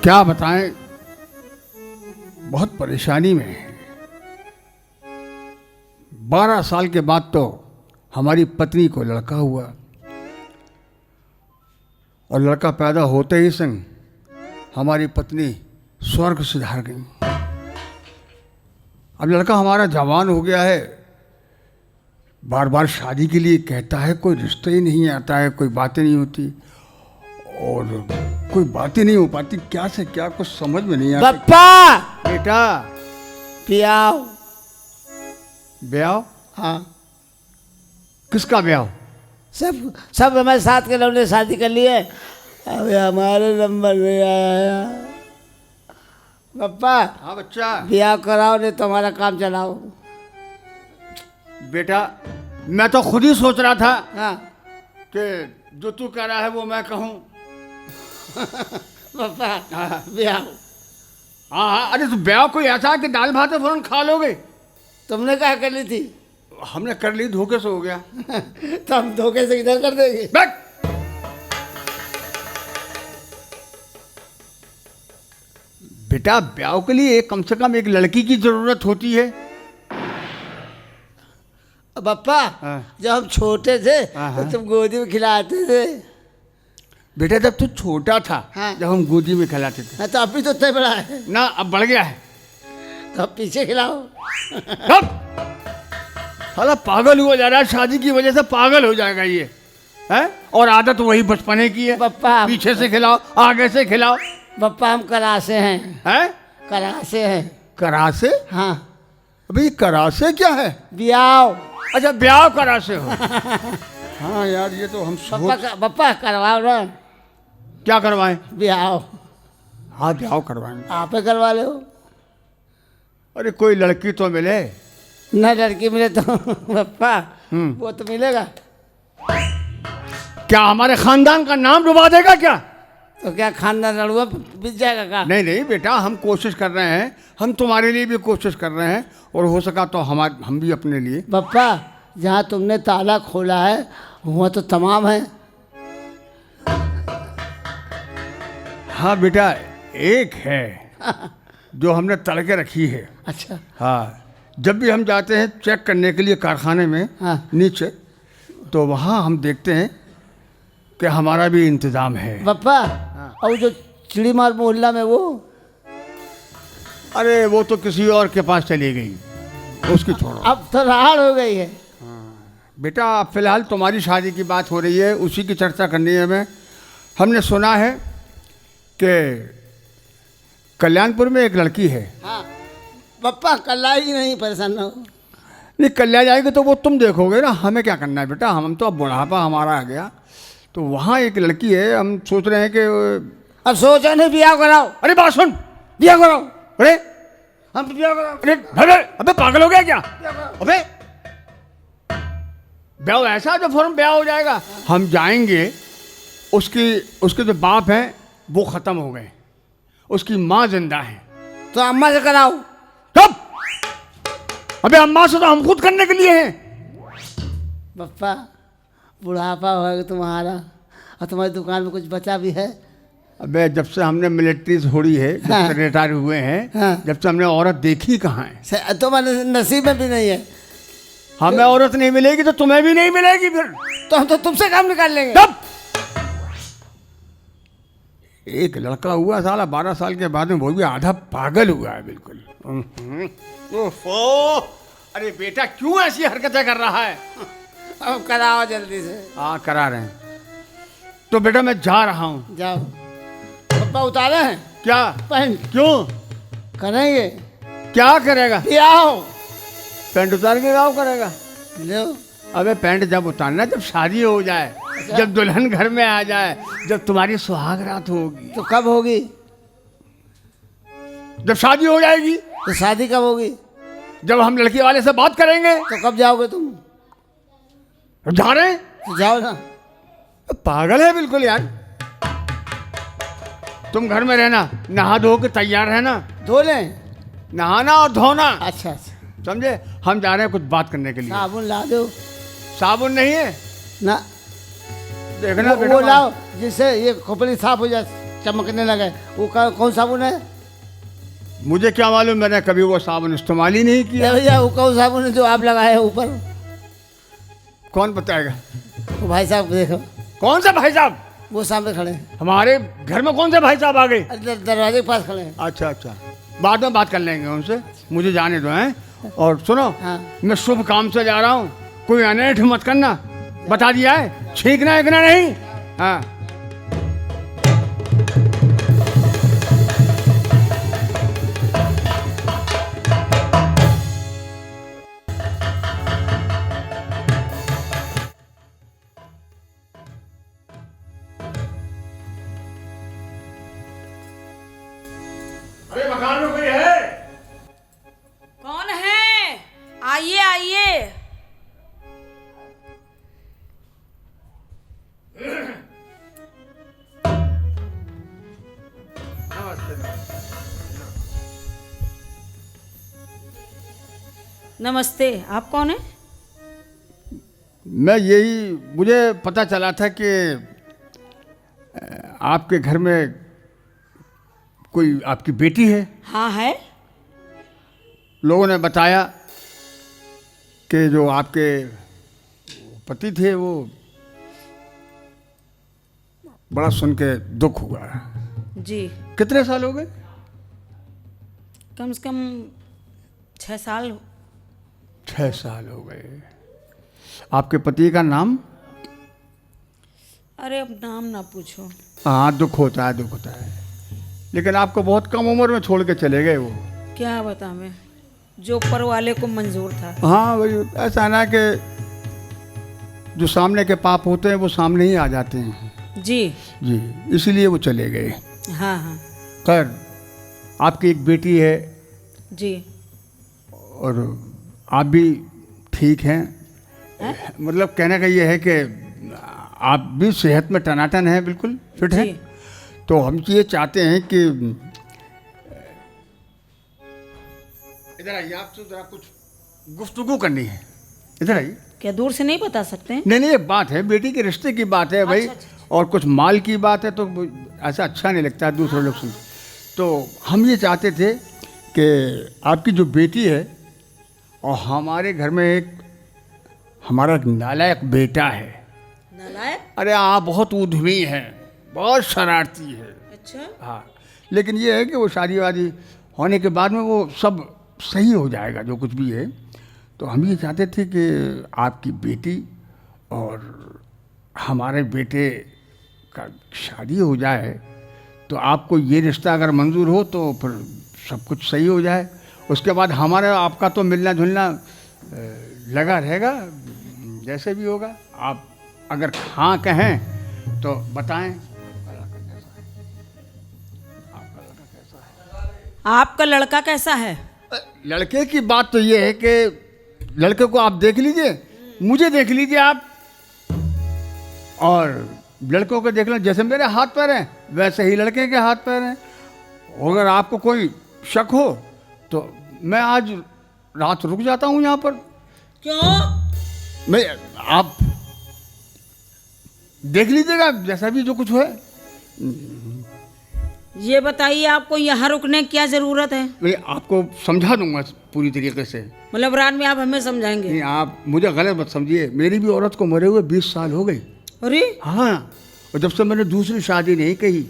क्या बताएं, बहुत परेशानी में है। 12 साल के बाद तो हमारी पत्नी को लड़का हुआ और लड़का पैदा होते ही संग हमारी पत्नी स्वर्ग सिधार गई। अब लड़का हमारा जवान हो गया है, बार बार शादी के लिए कहता है, कोई रिश्ता ही नहीं आता है, कोई बातें नहीं होती और कोई बातें नहीं हो पाती। क्या से क्या कुछ समझ में नहीं आता। पप्पा बेटा पियाओ। ब्याह? हाँ, किसका ब्याह? सब हमारे साथ के लोगों ने शादी कर ली है, अभी हमारे नंबर नहीं आया। पप्पा हाँ बच्चा। ब्याह कराओ नहीं तो हमारा काम चलाओ। बेटा मैं तो खुद ही सोच रहा था हाँ कि जो तू कह रहा है वो मैं कहूँ। पप्पा हाँ ब्याह। हाँ, अरे तो ब्याह कोई ऐसा कि दाल भात फौरन खा लोगे? तुमने क्या कर ली थी? हमने कर ली, धोखे से हो गया। तो हम धोखे से इधर कर देंगे। बैठ। बेटा ब्याह के लिए कम से कम एक लड़की की जरूरत होती है। पप्पा हाँ। जब हम छोटे थे हाँ, तो हाँ। तुम गोदी में खिलाते थे। बेटा जब तू छोटा था, हाँ। जब हम गोदी में खिलाते थे हाँ, तो अभी तो इतना बड़ा है, ना, अब बढ़ गया है। तो अब पीछे खिलाओ। अब साला पागल हुआ जा रहा है, शादी की वजह से पागल हो जाएगा ये है। और आदत वही बचपने की है, पप्पा पीछे से खिलाओ, आगे से खिलाओ। पप्पा हम करासे हैं, हैं? करासे हैं। करासे? हाँ अभी करासे क्या है? ब्याह। अच्छा ब्याह करासे हो। हाँ यार, ये तो हम पप्पा करवाओ ना क्या करवाएं? ब्याह। हाँ ब्याह करवाएंगे। आप ही करवा लो। अरे कोई लड़की तो मिले। न लड़की मिले तो पप्पा वो तो मिलेगा। क्या हमारे खानदान का नाम डुबा देगा क्या? तो क्या खानदान लड़ुआ बीत जाएगा क्या? नहीं नहीं बेटा, हम कोशिश कर रहे हैं, हम तुम्हारे लिए भी कोशिश कर रहे हैं और हो सका तो हम भी अपने लिए। पप्पा जहाँ तुमने ताला खोला है वहाँ तो तमाम है। हाँ बेटा, एक है जो हमने तड़ के रखी है। अच्छा हाँ, जब भी हम जाते हैं चेक करने के लिए कारखाने में, हाँ। नीचे, तो वहाँ हम देखते हैं कि हमारा भी इंतज़ाम है। पप्पा और जो चिड़ी मार मोहल्ला में वो, अरे वो तो किसी और के पास चली गई, उसकी छोड़ो। अब तो राहड़ हो गई है। बेटा अब फिलहाल तुम्हारी शादी की बात हो रही है, उसी की चर्चा करनी है हमें। हमने सुना है कि कल्याणपुर में एक लड़की है। हाँ पप्पा कल आएगी नहीं, परेशान ना हो। नहीं, कल्याण जाएगी तो वो तुम देखोगे ना, हमें क्या करना है बेटा, हम तो अब बुढ़ापा हमारा आ गया। तो वहाँ एक लड़की है, हम सोच रहे हैं कि अब सोचा नहीं ब्याह कराओ। अरे बात सुन, ब्याह कराओ। अरे हम ब्याह कराओ। अरे अबे पागल हो गया क्या? अबे ब्याह ऐसा जो फौरन ब्याह हो जाएगा? हम जाएंगे, उसके जो बाप हैं वो खत्म हो गए, उसकी माँ जिंदा है। तो अम्मा से कराओ। तब अबे अम्मा से तो हम खुद करने के लिए हैं। पप्पा बुढ़ापा होगा तुम्हारा और तुम्हारी दुकान में कुछ बचा भी है? अबे जब से हमने मिलिट्री छोड़ी है, जब हाँ। से रिटायर हुए हैं, हाँ। जब से हमने औरत देखी कहाँ है। तुम्हारे नसीब में भी नहीं है। हमें औरत नहीं मिलेगी तो तुम्हें भी नहीं मिलेगी फिर। तो हम तो तुमसे काम निकाल लेंगे। तब एक लड़का हुआ साला 12 साल के बाद में, वो भी आधा पागल हुआ है बिल्कुल। ओफो, अरे बेटा क्यों ऐसी हरकतें कर रहा है? अब कराओ जल्दी से। हाँ करा रहे हैं। तो बेटा मैं जा रहा हूँ। जाओ। पप्पा उतारे हैं क्या? पैंट? क्यों? करेंगे क्या करेगा? ब्याह। पैंट उतार के गाँव करेगा? लो अबे पैंट जब उतारना, जब शादी हो जाए, जब दुल्हन घर में आ जाए, जब तुम्हारी सुहाग रात होगी। तो कब होगी? जब शादी हो जाएगी। तो शादी कब होगी? जब हम लड़की वाले से बात करेंगे। तो कब जाओगे तुम? जा रहे हैं? तो जाओ ना। पागल है बिल्कुल यार। तुम घर में रहना, नहा धो के तैयार रहना। धो लें? नहाना और धोना। अच्छा अच्छा समझे? हम जा रहे हैं कुछ बात करने के लिए। साबुन ला दो। साबुन नहीं है ना देखना वो लाओ जिससे ये खोपड़ी साफ हो जाए। चमकने लगे। वो कौन साबुन है? मुझे क्या मालूम, मैंने कभी वो साबुन इस्तेमाल ही नहीं किया। भैया वो कौन साबुन है जो आप लगाए हैं ऊपर? कौन बताएगा? वो भाई साहब देखो, कौन सा भाई साहब? वो सामने खड़े हैं। हमारे घर में कौन से भाई साहब आ गए? दरवाजे के पास खड़े हैं। अच्छा अच्छा, बाद में बात कर लेंगे उनसे, मुझे जाने दो हैं। और सुनो, हाँ। मैं शुभ काम से जा रहा हूँ, कोई अनैठ मत करना, बता दिया है, छींकना एकना नहीं। हाँ। अरे मकान में कोई है? कौन है? आइए आइए। नमस्ते, आप कौन है? मैं यही, मुझे पता चला था कि आपके घर में कोई आपकी बेटी है। हाँ है। लोगों ने बताया कि जो आपके पति थे वो, बड़ा सुन के दुख हुआ। जी। कितने साल हो गए? कम से कम 6 साल। 6 साल हो गए। आपके पति का नाम? अरे अब नाम ना पूछो। हाँ, दुख होता है, दुख होता है, लेकिन आपको बहुत कम उम्र में छोड़ के चले गए वो। क्या बता मैं, जो ऊपर वाले को मंजूर था। हाँ वही, ऐसा ना कि जो सामने के पाप होते हैं वो सामने ही आ जाते हैं। जी जी, इसीलिए वो चले गए। हाँ हाँ। खैर, आपकी एक बेटी है जी। और आप भी ठीक हैं। मतलब कहने का ये है कि आप भी सेहत में टनाटन हैं, बिल्कुल फिट हैं। जी। तो हम ये चाहते हैं कि इधर आइए, आपसे जरा कुछ गुफ्तगू करनी है। इधर आइए। क्या दूर से नहीं बता सकते हैं? नहीं नहीं, एक बात है, बेटी के रिश्ते की बात है भाई। अच्छा। और कुछ माल की बात है तो ऐसा अच्छा नहीं लगता है दूसरे लोग सुन। तो हम ये चाहते थे कि आपकी जो बेटी है, और हमारे घर में एक हमारा नालायक बेटा है। नालायक? अरे आप बहुत उद्यमी हैं, बहुत शरारती है। अच्छा। हाँ, लेकिन ये है कि वो शादी वादी होने के बाद में वो सब सही हो जाएगा जो कुछ भी है। तो हम ये चाहते थे कि आपकी बेटी और हमारे बेटे का शादी हो जाए, तो आपको ये रिश्ता अगर मंजूर हो तो फिर सब कुछ सही हो जाए। उसके बाद हमारा आपका तो मिलना जुलना लगा रहेगा, जैसे भी होगा। आप अगर हाँ कहें तो बताएं। आपका लड़का कैसा है? लड़के की बात तो ये है कि लड़के को आप देख लीजिए, मुझे देख लीजिए आप, और लड़कों को देख लें, जैसे मेरे हाथ पैर हैं वैसे ही लड़के के हाथ पैर हैं। अगर आपको कोई शक हो तो मैं आज रात रुक जाता हूँ यहाँ पर। क्यों? मैं, आप देख लीजिएगा जैसा भी जो कुछ है। ये बताइए, आपको यहाँ रुकने की क्या जरूरत है? मैं आपको समझा दूंगा पूरी तरीके से। मतलब रात में आप हमें समझाएंगे? नहीं, आप मुझे गलत मत समझिए, मेरी भी औरत को मरे हुए 20 साल हो गई। अरे हाँ, और जब से मैंने दूसरी शादी नहीं कही।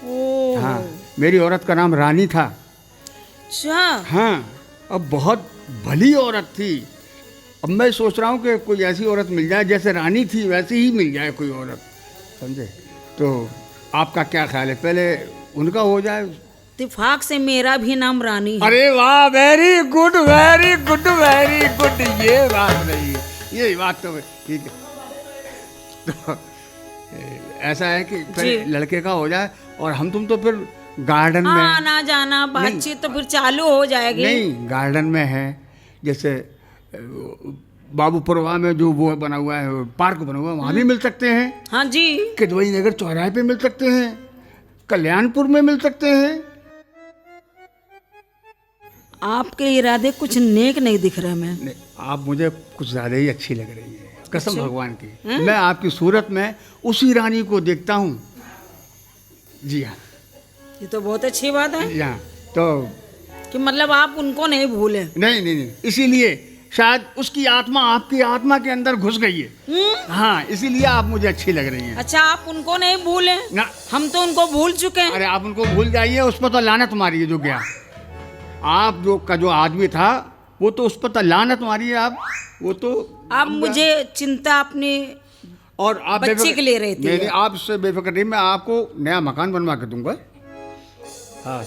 ओ। हाँ, मेरी औरत का नाम रानी था। अच्छा। हाँ, अब बहुत भली औरत थी। अब मैं सोच रहा हूँ कि कोई ऐसी औरत मिल जाए, जैसे रानी थी वैसे ही मिल जाए कोई औरत, समझे? तो आपका क्या ख्याल है, पहले उनका हो जाए? इत्तेफाक से मेरा भी नाम रानी है। अरे वाह, very good very good very good. ये बात नहीं, ये बात तो ठीक है। तो ऐसा है कि फिर लड़के का हो जाए और हम तुम तो फिर गार्डन में आना जाना बातचीत तो फिर चालू हो जाएगी। नहीं, गार्डन में है, जैसे बाबूपुरवा में जो वो बना हुआ है, पार्क बना हुआ है, वहाँ भी मिल सकते हैं। हाँ जी। किदवई नगर चौराहे पे मिल सकते हैं, कल्याणपुर में मिल सकते हैं। आपके इरादे कुछ नेक नहीं दिख रहे मैं। नहीं, आप मुझे कुछ ज़्यादा ही अच्छी लग रही है, कसम भगवान की। मैं आपकी सूरत में उसी रानी को देखता हूँ जी हाँ, ये तो बहुत अच्छी बात है जी हाँ। तो कि मतलब आप उनको नहीं भूले। नहीं नहीं नहीं, इसीलिए शायद उसकी आत्मा आपकी आत्मा के अंदर घुस गई है। हाँ, इसीलिए आप मुझे अच्छी लग रही हैं। अच्छा, आप उनको नहीं भूले? ना, हम तो उनको भूल चुके हैं। अरे आप उनको भूल जाइए, उस पर तो लानत मारी है जो गया। आप जो आदमी था वो तो उस पर तो लानत मारी है आप, वो तो आप मुझे चिंता अपनी और आप बच्चे के लिए रहती है। नहीं, आप इससे बेफिक्र नहीं, मैं आपको नया मकान बनवा के दूंगा। हाँ,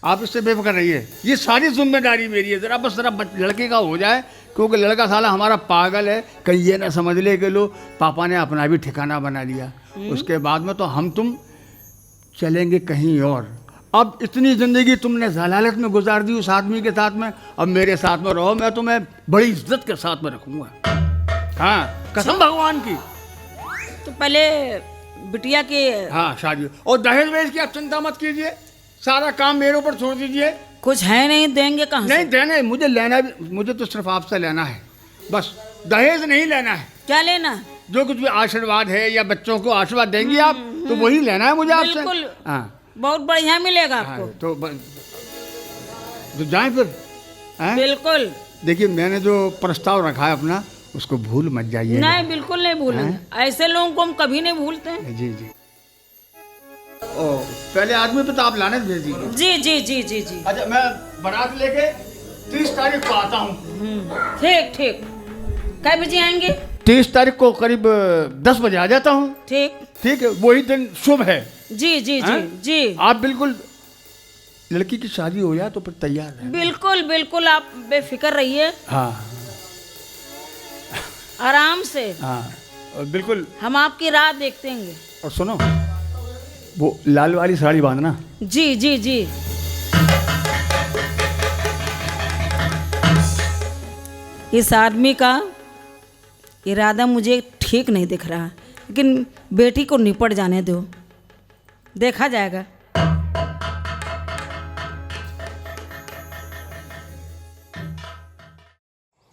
आप इससे बेफिक्र रहिए, ये सारी जिम्मेदारी मेरी है। जरा लड़के का हो जाए, क्योंकि लड़का साला हमारा पागल है, कहीं ये ना समझ ले कि लो पापा ने अपना भी ठिकाना बना लिया। उसके बाद में तो हम तुम चलेंगे कहीं और। अब इतनी ज़िंदगी तुमने जलालत में गुजार दी उस आदमी के साथ में, अब मेरे साथ में रहो, मैं तुम्हें बड़ी इज्जत के साथ में रखूँगा। हाँ, कसम भगवान की। तो पहले बिटिया के हाँ, शादी और दहेज वहेज की आप चिंता मत कीजिए, सारा काम मेरे ऊपर छोड़ दीजिए। कुछ है नहीं, देंगे कहाँ से? नहीं देने, मुझे लेना भी, मुझे तो सिर्फ आपसे लेना है बस, दहेज नहीं लेना है। क्या लेना? जो कुछ भी आशीर्वाद है या बच्चों को आशीर्वाद देंगी आप, तो वही लेना है मुझे आपसे। बिल्कुल, हाँ, बहुत बढ़िया मिलेगा आपको। हाँ, तो जाए फिर। हैं? बिल्कुल देखिए, मैंने जो प्रस्ताव रखा है अपना, उसको भूल मत जाइए। नहीं, बिल्कुल नहीं भूलेंगे। ऐसे लोगों को हम कभी नहीं भूलते। जी जी। ओ, पहले आदमी पे तो आप लानत भेज दीजिए। जी जी जी जी जी। अच्छा, मैं बारात लेके 30 तारीख को आता हूँ। ठीक ठीक। कै बजे आएंगे? 30 तारीख को करीब 10 बजे आ जाता हूँ। ठीक ठीक है, वही दिन शुभ है। जी जी जी हैं? जी। आप बिल्कुल, लड़की की शादी हो जाए तो फिर तैयार है। बिल्कुल बिल्कुल, आप बेफिक्र रहिए, हाँ आराम से। हाँ, और बिल्कुल। हम आपकी राह देखते हैं। और सुनो, वो लाल वाली साड़ी बांधना। जी जी जी। इस आदमी का इरादा मुझे ठीक नहीं दिख रहा, लेकिन बेटी को निपट जाने दो, देखा जाएगा।